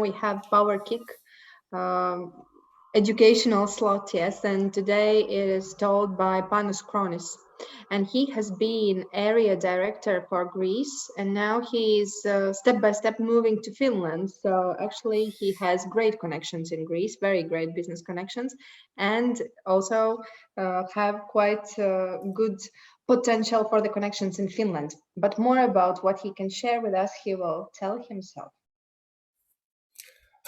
we have Power Kick educational slot, yes, and today it is told by Panos Chronis. And he has been area director for Greece, and now he's step by step moving to Finland. So actually, he has great connections in Greece, very great business connections, and also have quite good potential for the connections in Finland. But more about what he can share with us, he will tell himself.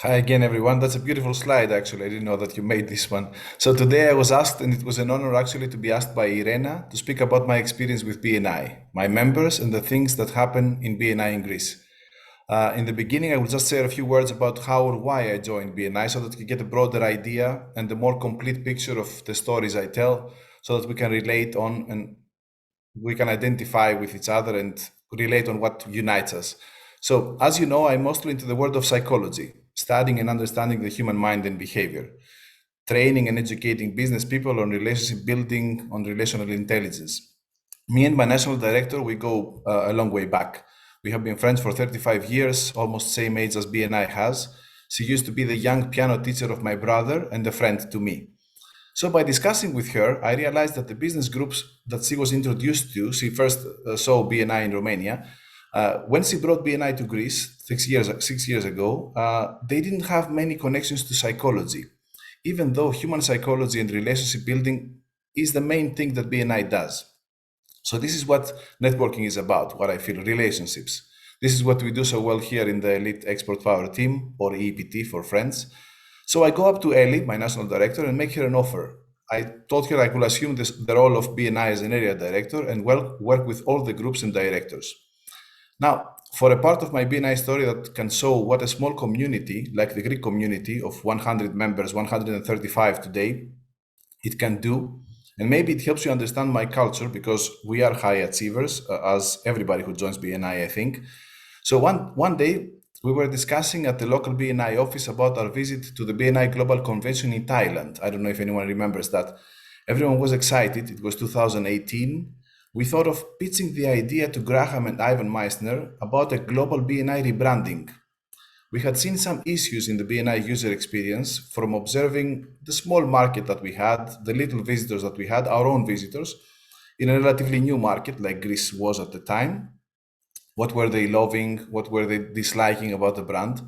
Hi again, everyone. That's a beautiful slide, actually. I didn't know that you made this one. So today I was asked, and it was an honor actually to be asked by Irena to speak about my experience with BNI, my members, and the things that happen in BNI in Greece. In the beginning, I will just say a few words about how or why I joined BNI so that you get a broader idea and a more complete picture of the stories I tell so that we can relate on and we can identify with each other and relate on what unites us. So, as you know, I'm mostly into the world of psychology, studying and understanding the human mind and behavior, training and educating business people on relationship building, on relational intelligence. Me and my national director, we go a long way back. We have been friends for 35 years, almost same age as BNI has. She used to be the young piano teacher of my brother and a friend to me. So by discussing with her, I realized that the business groups that she was introduced to, she first saw BNI in Romania. When she brought BNI to Greece 6 years ago, they didn't have many connections to psychology, even though human psychology and relationship building is the main thing that BNI does. So this is what networking is about, what I feel, relationships. This is what we do so well here in the Elite Export Power Team, or EPT for friends. So I go up to Ellie, my national director, and make her an offer. I told her I could assume the role of BNI as an area director and work with all the groups and directors. Now, for a part of my BNI story that can show what a small community, like the Greek community of 100 members, 135 today, it can do, and maybe it helps you understand my culture because we are high achievers, as everybody who joins BNI, I think. So one day, we were discussing at the local BNI office about our visit to the BNI Global Convention in Thailand. I don't know if anyone remembers that. Everyone was excited. It was 2018. We thought of pitching the idea to Graham and Ivan Meissner about a global BNI rebranding. We had seen some issues in the BNI user experience from observing the small market that we had, the little visitors that we had, our own visitors, in a relatively new market like Greece was at the time. What were they loving? What were they disliking about the brand?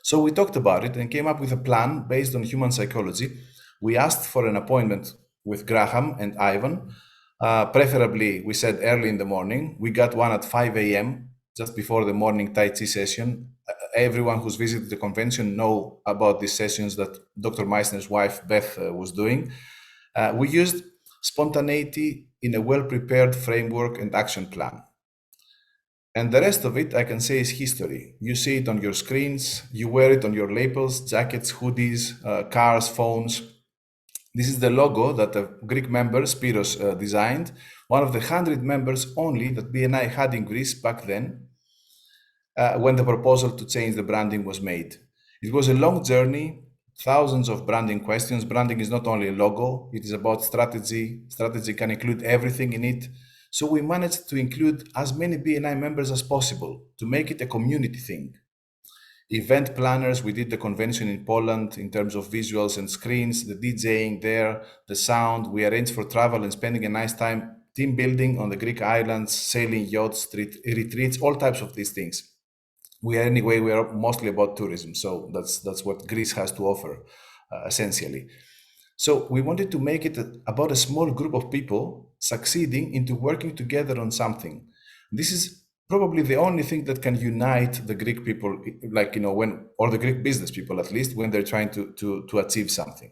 So we talked about it and came up with a plan based on human psychology. We asked for an appointment with Graham and Ivan. Preferably, we said early in the morning. We got one at 5 a.m., just before the morning Tai Chi session. Everyone who's visited the convention know about these sessions that Dr. Meissner's wife, Beth, was doing. We used spontaneity in a well-prepared framework and action plan. And the rest of it, I can say, is history. You see it on your screens, you wear it on your labels, jackets, hoodies, cars, phones. This is the logo that a Greek member, Spiros, designed, one of the 100 members only that BNI had in Greece back then, when the proposal to change the branding was made. It was a long journey, thousands of branding questions. Branding is not only a logo, it is about strategy. Strategy can include everything in it. So we managed to include as many BNI members as possible to make it a community thing. Event planners, we did the convention in Poland in terms of visuals and screens, the DJing there, the sound. We arranged for travel and spending a nice time, team building on the Greek islands, sailing yachts, retreats, all types of these things. We are mostly about tourism, so that's what Greece has to offer, essentially. So we wanted to make it about a small group of people succeeding into working together on something. This is probably the only thing that can unite the Greek people, or the Greek business people at least, when they're trying to achieve something.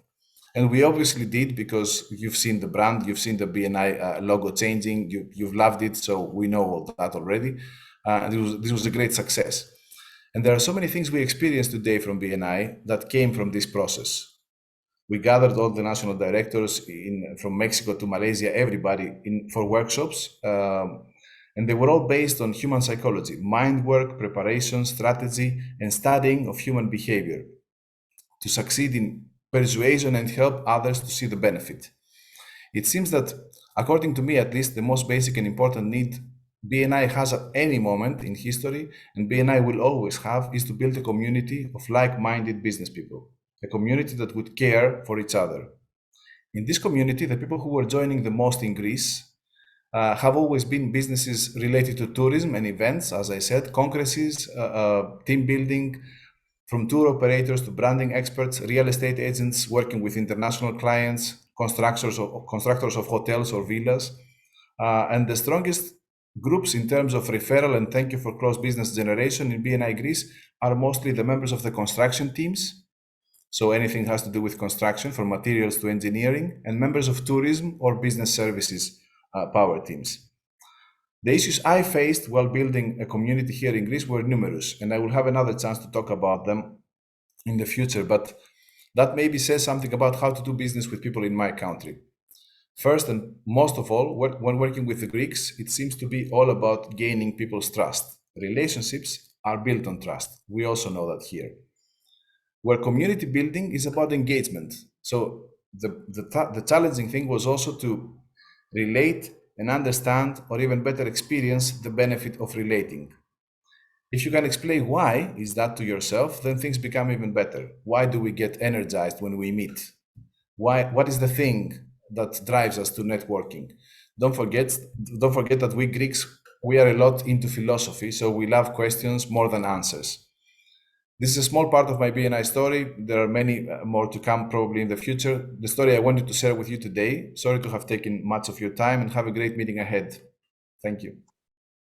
And we obviously did, because you've seen the brand, you've seen the BNI logo changing, you've loved it, so we know all that already. This was a great success. And there are so many things we experience today from BNI that came from this process. We gathered all the national directors from Mexico to Malaysia, everybody for workshops, and they were all based on human psychology, mind work, preparation, strategy, and studying of human behavior to succeed in persuasion and help others to see the benefit. It seems that, according to me at least, the most basic and important need BNI has at any moment in history, and BNI will always have, is to build a community of like-minded business people, a community that would care for each other. In this community, the people who were joining the most in Greece have always been businesses related to tourism and events, as I said, congresses, team building, from tour operators to branding experts, real estate agents working with international clients, constructors of hotels or villas. And the strongest groups in terms of referral and thank you for close business generation in BNI Greece are mostly the members of the construction teams. So anything has to do with construction, from materials to engineering, and members of tourism or business services power teams. The issues I faced while building a community here in Greece were numerous, and I will have another chance to talk about them in the future, but that maybe says something about how to do business with people in my country. First and most of all, when working with the Greeks, it seems to be all about gaining people's trust. Relationships are built on trust. We also know that here. Where community building is about engagement. So the challenging thing was also to relate and understand, or even better experience, the benefit of relating. If you can explain why is that to yourself, then things become even better. Why do we get energized when we meet? What is the thing that drives us to networking? Don't forget, don't forget that we Greeks, we are a lot into philosophy, so we love questions more than answers. This is a small part of my BNI story. There are many more to come probably in the future. The story I wanted to share with you today. Sorry to have taken much of your time, and have a great meeting ahead. Thank you.